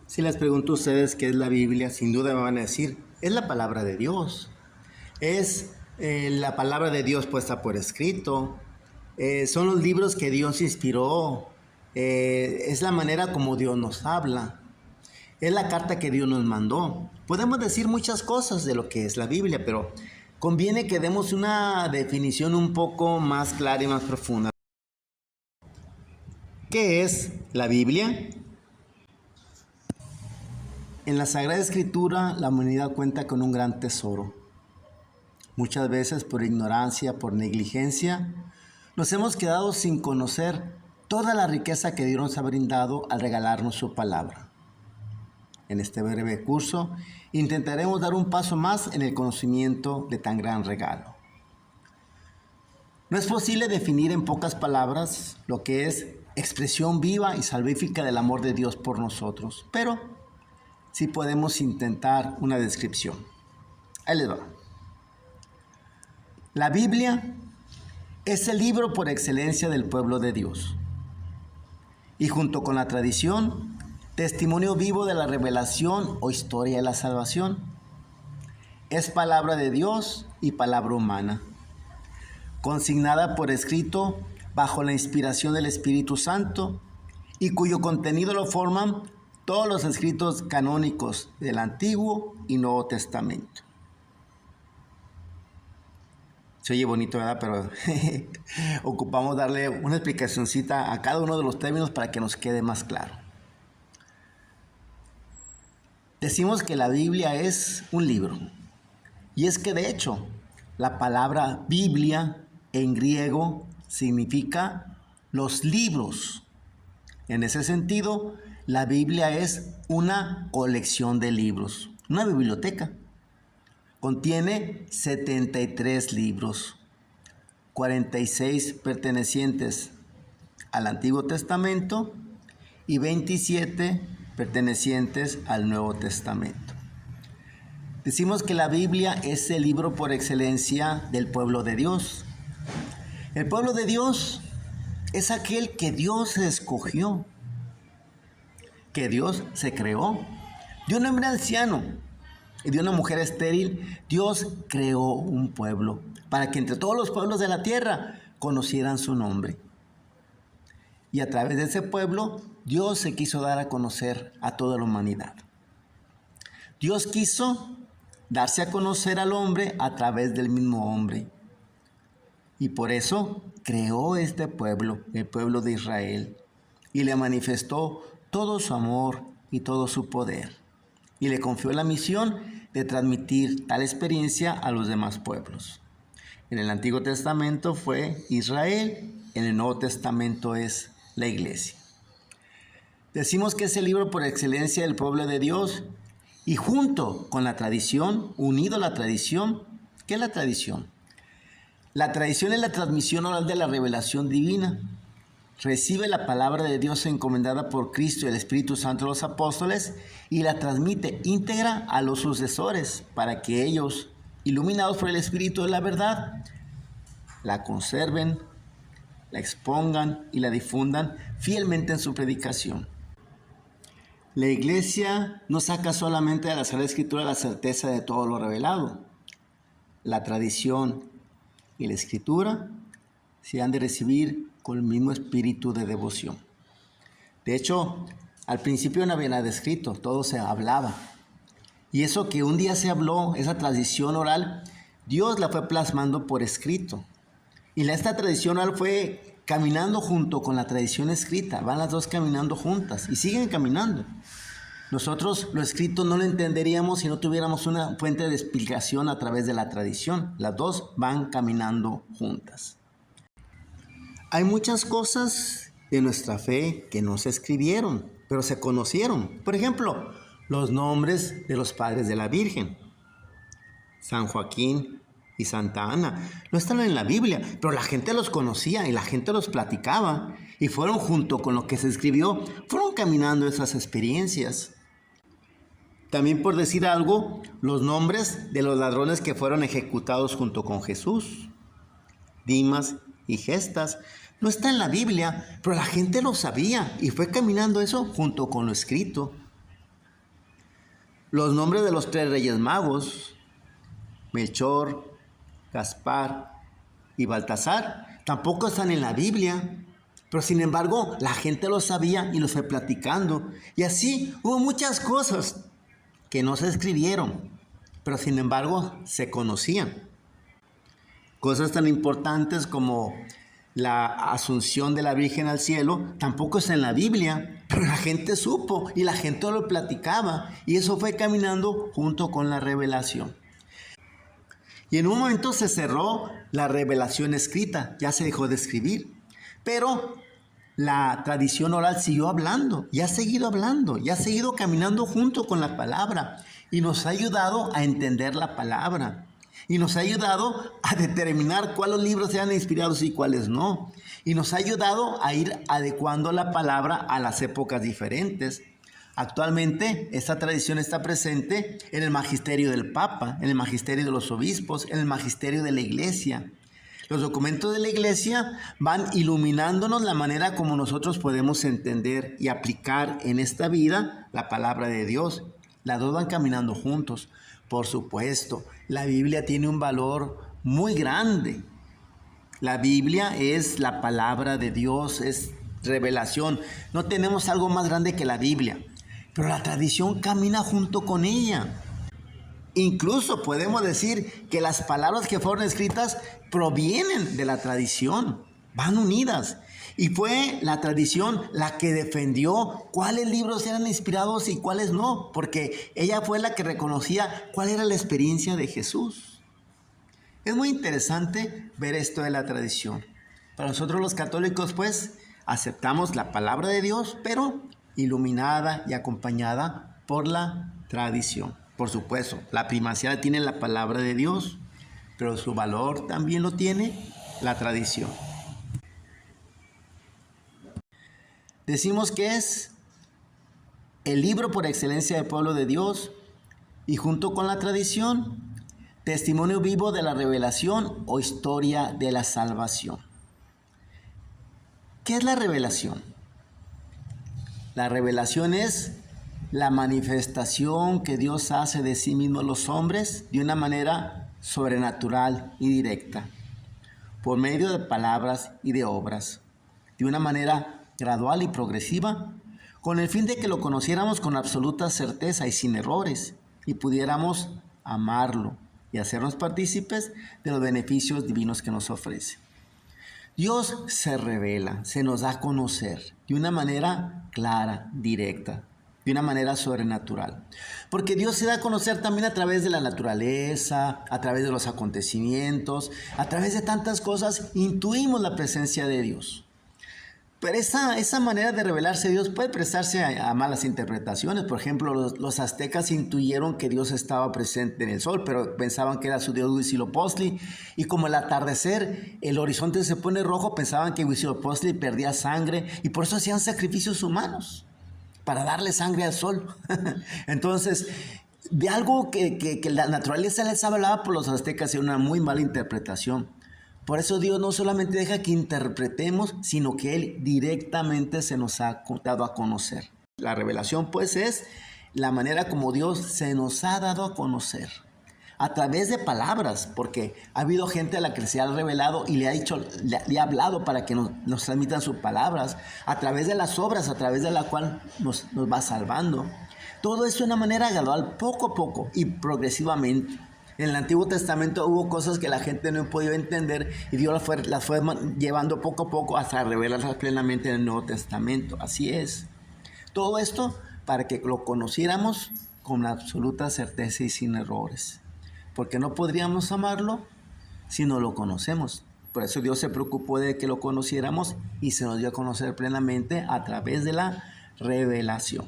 Si les pregunto a ustedes qué es la Biblia, sin duda me van a decir, es la palabra de Dios. Es la palabra de Dios puesta por escrito. Son los libros que Dios inspiró. Es la manera como Dios nos habla. Es la carta que Dios nos mandó. Podemos decir muchas cosas de lo que es la Biblia, pero conviene que demos una definición un poco más clara y más profunda. ¿Qué es la Biblia? En la Sagrada Escritura, la humanidad cuenta con un gran tesoro. Muchas veces por ignorancia, por negligencia, nos hemos quedado sin conocer toda la riqueza que Dios nos ha brindado al regalarnos su palabra. En este breve curso, intentaremos dar un paso más en el conocimiento de tan gran regalo. No es posible definir en pocas palabras lo que es expresión viva y salvífica del amor de Dios por nosotros, pero sí podemos intentar una descripción. Ahí les va. La Biblia es el libro por excelencia del pueblo de Dios. Y junto con la tradición, testimonio vivo de la revelación o historia de la salvación. Es palabra de Dios y palabra humana, consignada por escrito bajo la inspiración del Espíritu Santo y cuyo contenido lo forman todos los escritos canónicos del Antiguo y Nuevo Testamento. Se oye bonito, ¿verdad? Pero ocupamos darle una explicacióncita a cada uno de los términos para que nos quede más claro. Decimos que la Biblia es un libro. Y es que de hecho, la palabra Biblia en griego significa los libros. En ese sentido, la Biblia es una colección de libros, una biblioteca. Contiene 73 libros, 46 pertenecientes al Antiguo Testamento y 27 pertenecientes al Nuevo Testamento. Decimos que la Biblia es el libro por excelencia del pueblo de Dios. El pueblo de Dios es aquel que Dios escogió, que Dios se creó. De un hombre anciano y de una mujer estéril, Dios creó un pueblo para que entre todos los pueblos de la tierra conocieran su nombre. Y a través de ese pueblo, Dios se quiso dar a conocer a toda la humanidad. Dios quiso darse a conocer al hombre a través del mismo hombre. Y por eso creó este pueblo, el pueblo de Israel, y le manifestó todo su amor y todo su poder. Y le confió la misión de transmitir tal experiencia a los demás pueblos. En el Antiguo Testamento fue Israel, en el Nuevo Testamento es la Iglesia. Decimos que es el libro por excelencia del pueblo de Dios y junto con la tradición, unido a la tradición, ¿qué es la tradición? La tradición es la transmisión oral de la revelación divina. Recibe la palabra de Dios encomendada por Cristo y el Espíritu Santo a los apóstoles y la transmite íntegra a los sucesores para que ellos, iluminados por el Espíritu de la verdad, la conserven, la expongan y la difundan fielmente en su predicación. La Iglesia no saca solamente de la Sagrada Escritura la certeza de todo lo revelado. La tradición y la Escritura se han de recibir con el mismo espíritu de devoción. De hecho, al principio no había nada escrito, todo se hablaba. Y eso que un día se habló, esa tradición oral, Dios la fue plasmando por escrito. Y esta tradición oral fue caminando junto con la tradición escrita. Van las dos caminando juntas y siguen caminando. Nosotros lo escrito no lo entenderíamos si no tuviéramos una fuente de explicación a través de la tradición. Las dos van caminando juntas. Hay muchas cosas de nuestra fe que no se escribieron, pero se conocieron. Por ejemplo, los nombres de los padres de la Virgen. San Joaquín y Santa Ana no están en la Biblia, pero la gente los conocía y la gente los platicaba. Y fueron junto con lo que se escribió, fueron caminando esas experiencias. También por decir algo, los nombres de los ladrones que fueron ejecutados junto con Jesús. Dimas y Gestas no está en la Biblia, pero la gente lo sabía y fue caminando eso junto con lo escrito. Los nombres de los 3 reyes magos, Melchor, Gaspar y Baltasar, tampoco están en la Biblia. Pero sin embargo, la gente lo sabía y lo fue platicando. Y así hubo muchas cosas que no se escribieron, pero sin embargo se conocían. Cosas tan importantes como la asunción de la Virgen al cielo, tampoco está en la Biblia, pero la gente supo y la gente lo platicaba. Y eso fue caminando junto con la revelación. Y en un momento se cerró la revelación escrita, ya se dejó de escribir. Pero la tradición oral siguió hablando, y ha seguido caminando junto con la palabra. Y nos ha ayudado a entender la palabra. Y nos ha ayudado a determinar cuáles libros eran inspirados y cuáles no. Y nos ha ayudado a ir adecuando la palabra a las épocas diferentes. Actualmente esta tradición está presente en el magisterio del Papa, en el magisterio de los obispos, en el magisterio de la Iglesia. Los documentos de la Iglesia van iluminándonos la manera como nosotros podemos entender y aplicar en esta vida la palabra de Dios. Las dos van caminando juntos. Por supuesto, la Biblia tiene un valor muy grande. La Biblia es la palabra de Dios, es revelación. No tenemos algo más grande que la Biblia, pero la tradición camina junto con ella. Incluso podemos decir que las palabras que fueron escritas provienen de la tradición, van unidas. Y fue la tradición la que defendió cuáles libros eran inspirados y cuáles no, porque ella fue la que reconocía cuál era la experiencia de Jesús. Es muy interesante ver esto de la tradición. Para nosotros los católicos, pues, aceptamos la palabra de Dios, pero iluminada y acompañada por la tradición. Por supuesto, la primacía la tiene la palabra de Dios, pero su valor también lo tiene la tradición. Decimos que es el libro por excelencia del pueblo de Dios y junto con la tradición, testimonio vivo de la revelación o historia de la salvación. ¿Qué es la revelación? La revelación es la manifestación que Dios hace de sí mismo a los hombres de una manera sobrenatural y directa, por medio de palabras y de obras, de una manera gradual y progresiva, con el fin de que lo conociéramos con absoluta certeza y sin errores, y pudiéramos amarlo y hacernos partícipes de los beneficios divinos que nos ofrece. Dios se revela, se nos da a conocer de una manera clara, directa, de una manera sobrenatural. Porque Dios se da a conocer también a través de la naturaleza, a través de los acontecimientos, a través de tantas cosas, intuimos la presencia de Dios. Pero esa manera de revelarse a Dios puede prestarse a malas interpretaciones. Por ejemplo, los aztecas intuyeron que Dios estaba presente en el sol, pero pensaban que era su dios Huitzilopochtli. Y como al atardecer el horizonte se pone rojo, pensaban que Huitzilopochtli perdía sangre y por eso hacían sacrificios humanos para darle sangre al sol. Entonces, de algo que la naturaleza les hablaba por los aztecas era una muy mala interpretación. Por eso Dios no solamente deja que interpretemos, sino que Él directamente se nos ha dado a conocer. La revelación, pues, es la manera como Dios se nos ha dado a conocer. A través de palabras, porque ha habido gente a la que se ha revelado y le ha hablado para que nos transmitan sus palabras. A través de las obras, a través de la cual nos va salvando. Todo esto de una manera gradual, poco a poco y progresivamente. En el Antiguo Testamento hubo cosas que la gente no podía entender y Dios las fue llevando poco a poco hasta revelarlas plenamente en el Nuevo Testamento. Así es. Todo esto para que lo conociéramos con absoluta certeza y sin errores. Porque no podríamos amarlo si no lo conocemos. Por eso Dios se preocupó de que lo conociéramos y se nos dio a conocer plenamente a través de la revelación.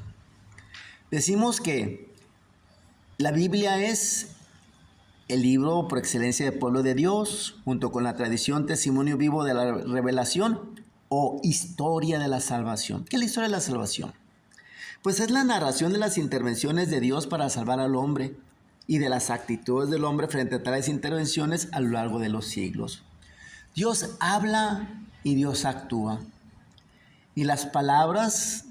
Decimos que la Biblia es el libro por excelencia del pueblo de Dios, junto con la tradición, testimonio vivo de la revelación o historia de la salvación. ¿Qué es la historia de la salvación? Pues es la narración de las intervenciones de Dios para salvar al hombre y de las actitudes del hombre frente a tales intervenciones a lo largo de los siglos. Dios habla y Dios actúa. Y las palabras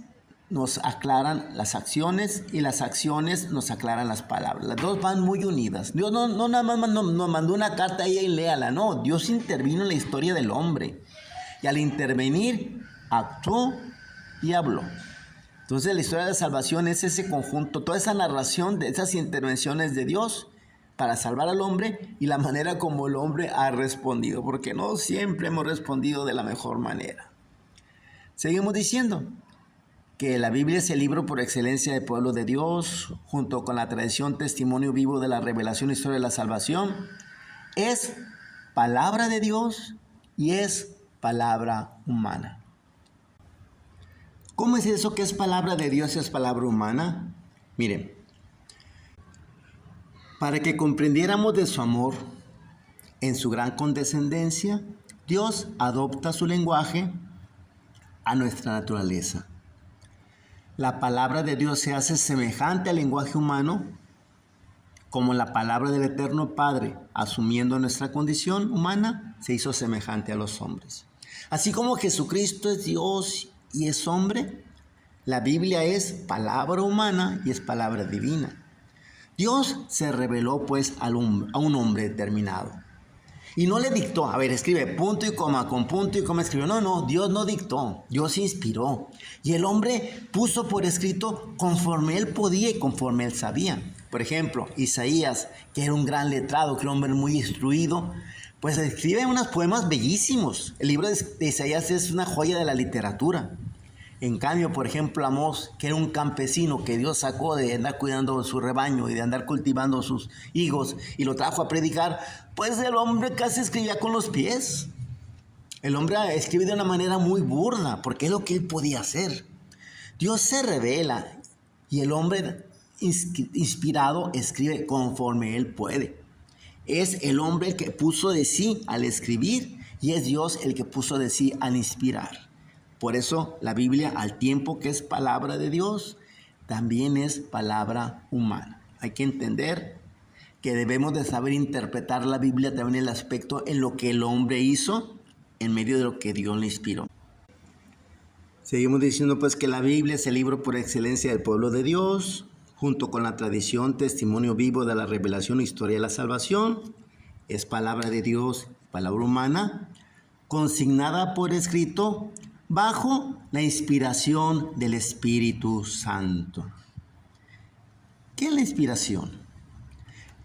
nos aclaran las acciones y las acciones nos aclaran las palabras. Las dos van muy unidas. Dios no nada más nos mandó una carta a ella y léala, no. Dios intervino en la historia del hombre. Y al intervenir, actuó y habló. Entonces la historia de la salvación es ese conjunto, toda esa narración de esas intervenciones de Dios para salvar al hombre y la manera como el hombre ha respondido, porque no siempre hemos respondido de la mejor manera. Seguimos diciendo que la Biblia es el libro por excelencia del pueblo de Dios, junto con la tradición, testimonio vivo de la revelación, historia de la salvación. Es palabra de Dios y es palabra humana. ¿Cómo es eso que es palabra de Dios y es palabra humana? Miren, para que comprendiéramos de su amor, en su gran condescendencia, Dios adopta su lenguaje a nuestra naturaleza. La palabra de Dios se hace semejante al lenguaje humano, como la palabra del Eterno Padre, asumiendo nuestra condición humana, se hizo semejante a los hombres. Así como Jesucristo es Dios y es hombre, la Biblia es palabra humana y es palabra divina. Dios se reveló pues a un hombre determinado. Y no le dictó, a ver, escribe punto y coma, con punto y coma escribió. No, Dios no dictó, Dios inspiró. Y el hombre puso por escrito conforme él podía y conforme él sabía. Por ejemplo, Isaías, que era un gran letrado, que era un hombre muy instruido, pues escribe unos poemas bellísimos. El libro de Isaías es una joya de la literatura. En cambio, por ejemplo, Amós, que era un campesino que Dios sacó de andar cuidando su rebaño y de andar cultivando sus higos y lo trajo a predicar, pues el hombre casi escribía con los pies. El hombre escribe de una manera muy burda, porque es lo que él podía hacer. Dios se revela y el hombre inspirado escribe conforme él puede. Es el hombre el que puso de sí al escribir y es Dios el que puso de sí al inspirar. Por eso la Biblia, al tiempo que es palabra de Dios, también es palabra humana. Hay que entender que debemos de saber interpretar la Biblia también en el aspecto en lo que el hombre hizo en medio de lo que Dios le inspiró. Seguimos diciendo pues que la Biblia es el libro por excelencia del pueblo de Dios, junto con la tradición, testimonio vivo de la revelación, historia de la salvación. Es palabra de Dios, palabra humana, consignada por escrito bajo la inspiración del Espíritu Santo. ¿Qué es la inspiración?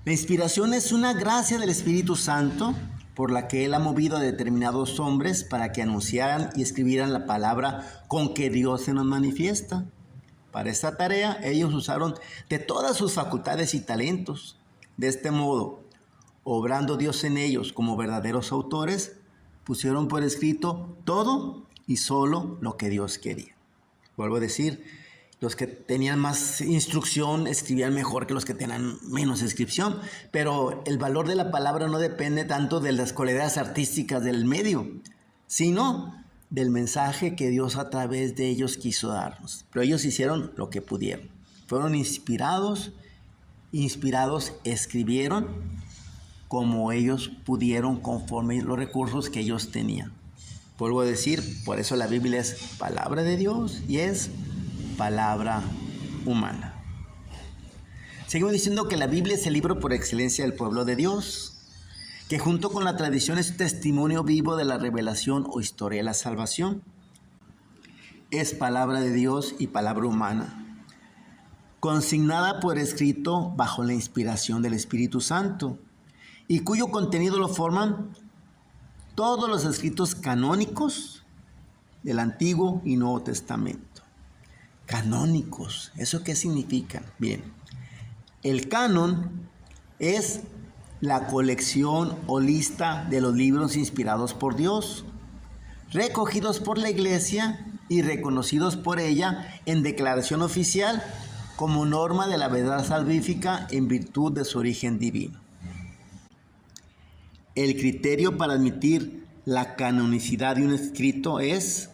La inspiración es una gracia del Espíritu Santo por la que Él ha movido a determinados hombres para que anunciaran y escribieran la palabra con que Dios se nos manifiesta. Para esta tarea ellos usaron de todas sus facultades y talentos. De este modo, obrando Dios en ellos como verdaderos autores, pusieron por escrito todo y solo lo que Dios quería. Vuelvo a decir, los que tenían más instrucción escribían mejor que los que tenían menos inscripción, pero el valor de la palabra no depende tanto de las cualidades artísticas del medio, sino del mensaje que Dios a través de ellos quiso darnos. Pero ellos hicieron lo que pudieron. Fueron inspirados, escribieron como ellos pudieron conforme los recursos que ellos tenían. Vuelvo a decir, por eso la Biblia es palabra de Dios y es palabra humana. Seguimos diciendo que la Biblia es el libro por excelencia del pueblo de Dios, que junto con la tradición es testimonio vivo de la revelación o historia de la salvación. Es palabra de Dios y palabra humana, consignada por escrito bajo la inspiración del Espíritu Santo, y cuyo contenido lo forman todos los escritos canónicos del Antiguo y Nuevo Testamento. Canónicos, ¿eso qué significa? Bien, el canon es la colección o lista de los libros inspirados por Dios, recogidos por la Iglesia y reconocidos por ella en declaración oficial como norma de la verdad salvífica en virtud de su origen divino. El criterio para admitir la canonicidad de un escrito es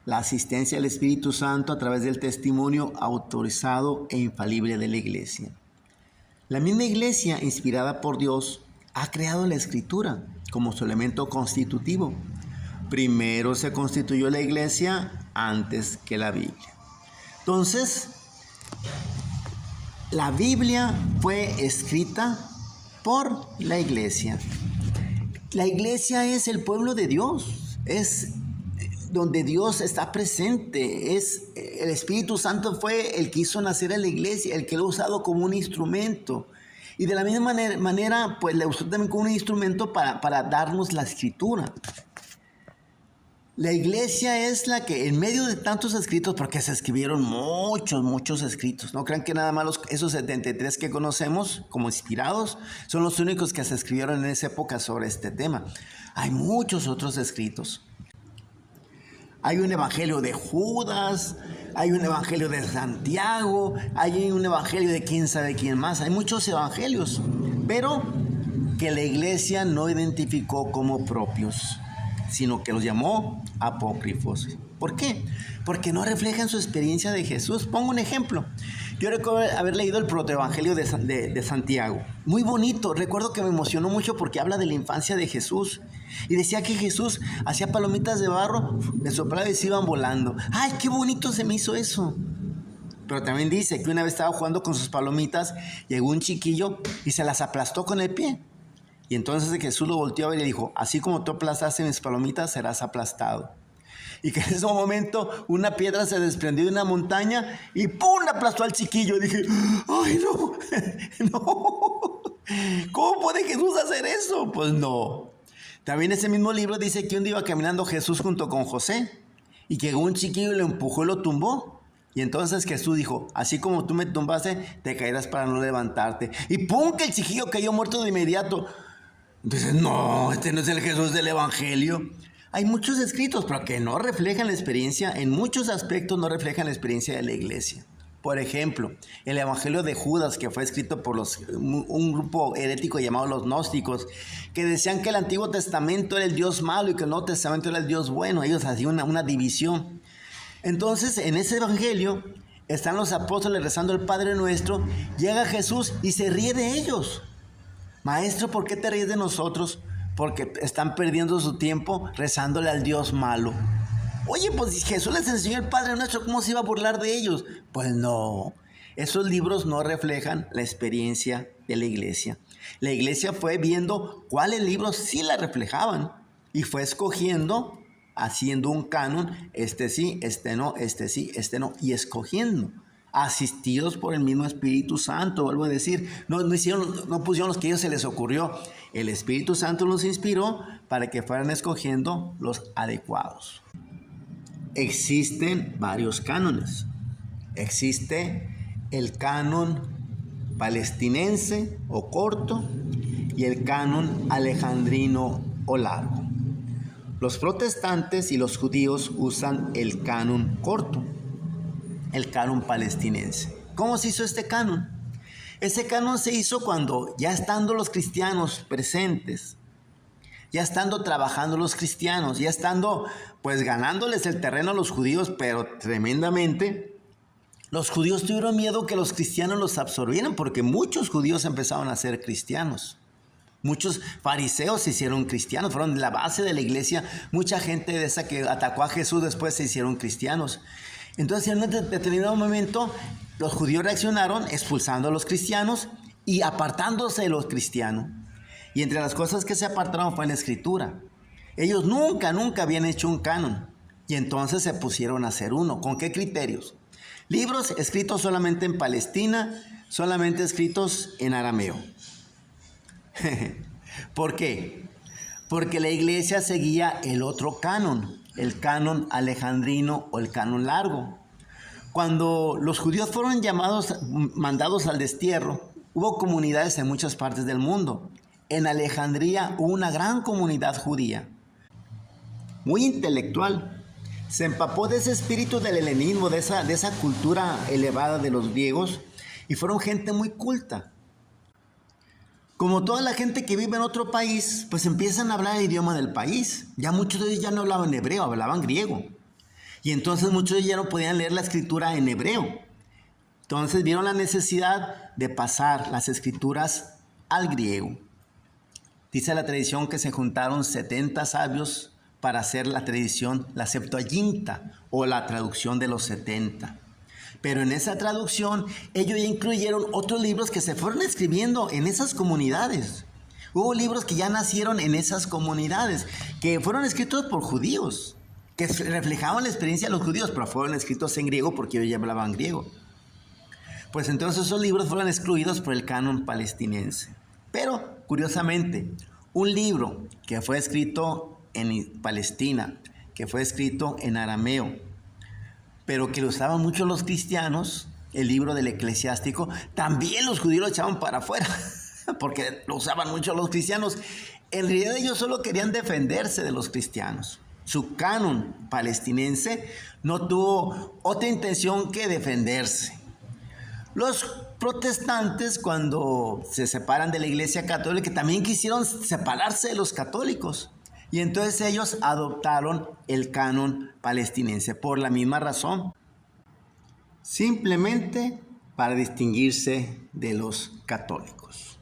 la asistencia del Espíritu Santo a través del testimonio autorizado e infalible de la Iglesia. La misma Iglesia, inspirada por Dios, ha creado la Escritura como su elemento constitutivo. Primero se constituyó la Iglesia antes que la Biblia. Entonces, la Biblia fue escrita por la iglesia. La iglesia es el pueblo de Dios, es donde Dios está presente, el Espíritu Santo fue el que hizo nacer a la iglesia, el que lo ha usado como un instrumento. Y de la misma manera, pues le usó también como un instrumento para darnos la escritura. La iglesia es la que en medio de tantos escritos, porque se escribieron muchos escritos, no crean que nada más esos 73 que conocemos como inspirados son los únicos que se escribieron en esa época sobre este tema. Hay muchos otros escritos. Hay un evangelio de Judas, hay un evangelio de Santiago, hay un evangelio de quién sabe quién más. Hay muchos evangelios, pero que la iglesia no identificó como propios, sino que los llamó apócrifos. ¿Por qué? Porque no reflejan su experiencia de Jesús. Pongo un ejemplo. Yo recuerdo haber leído el protoevangelio de Santiago. Muy bonito. Recuerdo que me emocionó mucho porque habla de la infancia de Jesús. Y decía que Jesús hacía palomitas de barro, le soplaba y se iban volando. ¡Ay, qué bonito se me hizo eso! Pero también dice que una vez estaba jugando con sus palomitas, llegó un chiquillo y se las aplastó con el pie. Y entonces Jesús lo volteó a ver y le dijo, así como tú aplastaste mis palomitas, serás aplastado. Y que en ese momento una piedra se desprendió de una montaña y ¡pum! Le aplastó al chiquillo. Y dije, ¡ay, no! ¡No! ¿Cómo puede Jesús hacer eso? Pues no. También ese mismo libro dice que un día iba caminando Jesús junto con José y que un chiquillo le empujó y lo tumbó. Y entonces Jesús dijo, así como tú me tumbaste, te caerás para no levantarte. Y ¡pum! Que el chiquillo cayó muerto de inmediato. Entonces, no, este no es el Jesús del Evangelio. Hay muchos escritos, pero que no reflejan la experiencia, en muchos aspectos no reflejan la experiencia de la iglesia. Por ejemplo, el Evangelio de Judas, que fue escrito por un grupo herético llamado los gnósticos, que decían que el Antiguo Testamento era el Dios malo y que el Nuevo Testamento era el Dios bueno. Ellos hacían una división. Entonces, en ese Evangelio están los apóstoles rezando el Padre Nuestro, llega Jesús y se ríe de ellos. Maestro, ¿por qué te ríes de nosotros? Porque están perdiendo su tiempo rezándole al Dios malo. Oye, pues si Jesús les enseñó el Padre Nuestro, ¿cómo se iba a burlar de ellos? Pues no, esos libros no reflejan la experiencia de la iglesia. La iglesia fue viendo cuáles libros sí la reflejaban y fue escogiendo, haciendo un canon, este sí, este no, este sí, este no, y escogiendo. Asistidos por el mismo Espíritu Santo, vuelvo a decir, no pusieron los que a ellos se les ocurrió. El Espíritu Santo los inspiró para que fueran escogiendo los adecuados. Existen varios cánones. Existe el canon palestinense o corto y el canon alejandrino o largo. Los protestantes y los judíos usan el canon corto, el canon palestinense. ¿Cómo se hizo este canon? Ese canon se hizo cuando, ya estando los cristianos presentes, ya estando trabajando los cristianos, ya estando pues ganándoles el terreno a los judíos, pero tremendamente, los judíos tuvieron miedo que los cristianos los absorbieran, porque muchos judíos empezaron a ser cristianos. Muchos fariseos se hicieron cristianos, fueron la base de la iglesia. Mucha gente de esa que atacó a Jesús después se hicieron cristianos. Entonces, en un determinado momento, los judíos reaccionaron expulsando a los cristianos y apartándose de los cristianos. Y entre las cosas que se apartaron fue la escritura. Ellos nunca habían hecho un canon. Y entonces se pusieron a hacer uno. ¿Con qué criterios? Libros escritos solamente en Palestina, solamente escritos en arameo. ¿Por qué? Porque la iglesia seguía el otro canon, el canon alejandrino o el canon largo. Cuando los judíos fueron mandados al destierro, hubo comunidades en muchas partes del mundo. En Alejandría hubo una gran comunidad judía, muy intelectual. Se empapó de ese espíritu del helenismo, de esa cultura elevada de los griegos, y fueron gente muy culta. Como toda la gente que vive en otro país, pues empiezan a hablar el idioma del país. Ya muchos de ellos ya no hablaban hebreo, hablaban griego. Y entonces muchos de ellos ya no podían leer la escritura en hebreo. Entonces vieron la necesidad de pasar las escrituras al griego. Dice la tradición que se juntaron 70 sabios para hacer la tradición, la Septuaginta, o la traducción de los 70. Pero en esa traducción, ellos ya incluyeron otros libros que se fueron escribiendo en esas comunidades. Hubo libros que ya nacieron en esas comunidades, que fueron escritos por judíos, que reflejaban la experiencia de los judíos, pero fueron escritos en griego porque ellos ya hablaban griego. Pues entonces esos libros fueron excluidos por el canon palestinense. Pero, curiosamente, un libro que fue escrito en Palestina, que fue escrito en arameo, pero que lo usaban mucho los cristianos, el libro del Eclesiástico, también los judíos lo echaban para afuera, porque lo usaban mucho los cristianos. En realidad ellos solo querían defenderse de los cristianos. Su canon palestinense no tuvo otra intención que defenderse. Los protestantes, cuando se separan de la Iglesia Católica, también quisieron separarse de los católicos. Y entonces ellos adoptaron el canon palestinense por la misma razón. Simplemente para distinguirse de los católicos.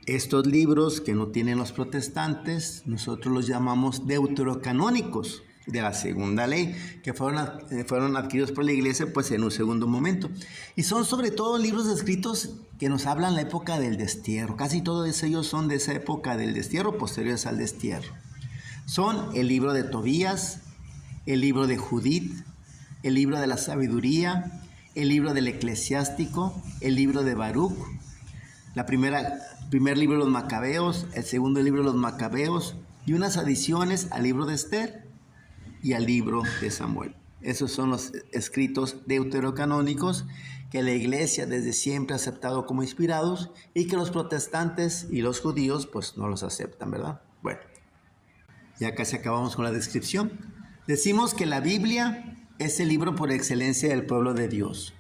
Estos libros que no tienen los protestantes, nosotros los llamamos deuterocanónicos, de la segunda ley, que fueron adquiridos por la iglesia pues en un segundo momento. Y son sobre todo libros escritos que nos hablan la época del destierro. Casi todos ellos son de esa época del destierro, posteriores al destierro. Son el libro de Tobías, el libro de Judith, el libro de la sabiduría, el libro del Eclesiástico, el libro de Baruch, primer libro de los Macabeos, el segundo libro de los Macabeos y unas adiciones al libro de Esther y al libro de Samuel. Esos son los escritos deuterocanónicos que la iglesia desde siempre ha aceptado como inspirados y que los protestantes y los judíos pues no los aceptan, ¿verdad? Bueno, ya casi acabamos con la descripción. Decimos que la Biblia es el libro por excelencia del pueblo de Dios,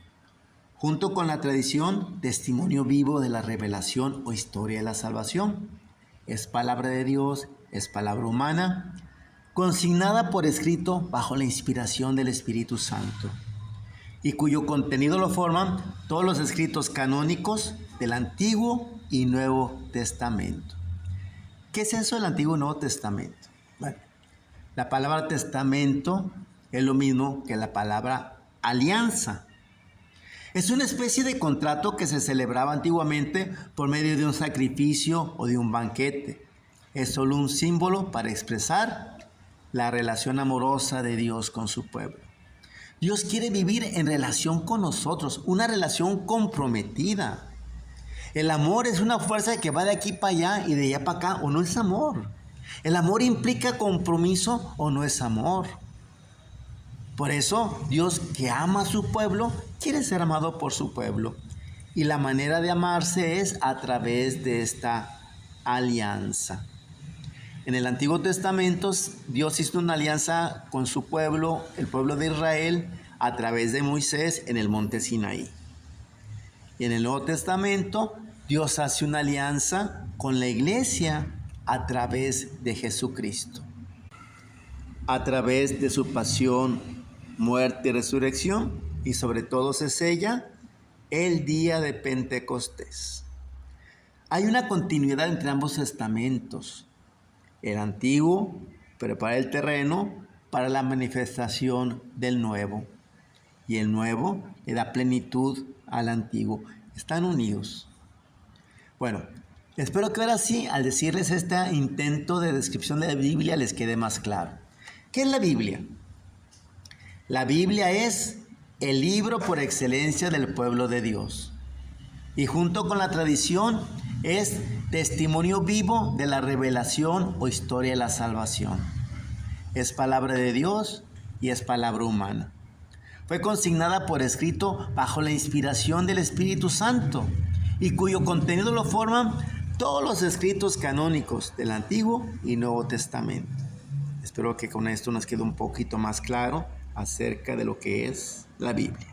junto con la tradición, testimonio vivo de la revelación o historia de la salvación. Es palabra de Dios, es palabra humana, consignada por escrito bajo la inspiración del Espíritu Santo, y cuyo contenido lo forman todos los escritos canónicos del Antiguo y Nuevo Testamento. ¿Qué es eso del Antiguo y Nuevo Testamento? Bueno, la palabra testamento es lo mismo que la palabra alianza. Es una especie de contrato que se celebraba antiguamente por medio de un sacrificio o de un banquete. Es solo un símbolo para expresar la relación amorosa de Dios con su pueblo. Dios quiere vivir en relación con nosotros, una relación comprometida. El amor es una fuerza que va de aquí para allá y de allá para acá, o no es amor. El amor implica compromiso o no es amor. Por eso Dios, que ama a su pueblo, quiere ser amado por su pueblo. Y la manera de amarse es a través de esta alianza. En el Antiguo Testamento, Dios hizo una alianza con su pueblo, el pueblo de Israel, a través de Moisés en el monte Sinaí. Y en el Nuevo Testamento, Dios hace una alianza con la iglesia a través de Jesucristo. A través de su pasión, muerte y resurrección, y sobre todo se sella el día de Pentecostés. Hay una continuidad entre ambos testamentos. El antiguo prepara el terreno para la manifestación del nuevo, y el nuevo le da plenitud al antiguo. Están unidos. Bueno, espero que ahora sí, al decirles este intento de descripción de la Biblia, les quede más claro. ¿Qué es la Biblia? La Biblia es el libro por excelencia del pueblo de Dios. Y junto con la tradición es testimonio vivo de la revelación o historia de la salvación. Es palabra de Dios y es palabra humana. Fue consignada por escrito bajo la inspiración del Espíritu Santo y cuyo contenido lo forman todos los escritos canónicos del Antiguo y Nuevo Testamento. Espero que con esto nos quede un poquito más claro acerca de lo que es la Biblia.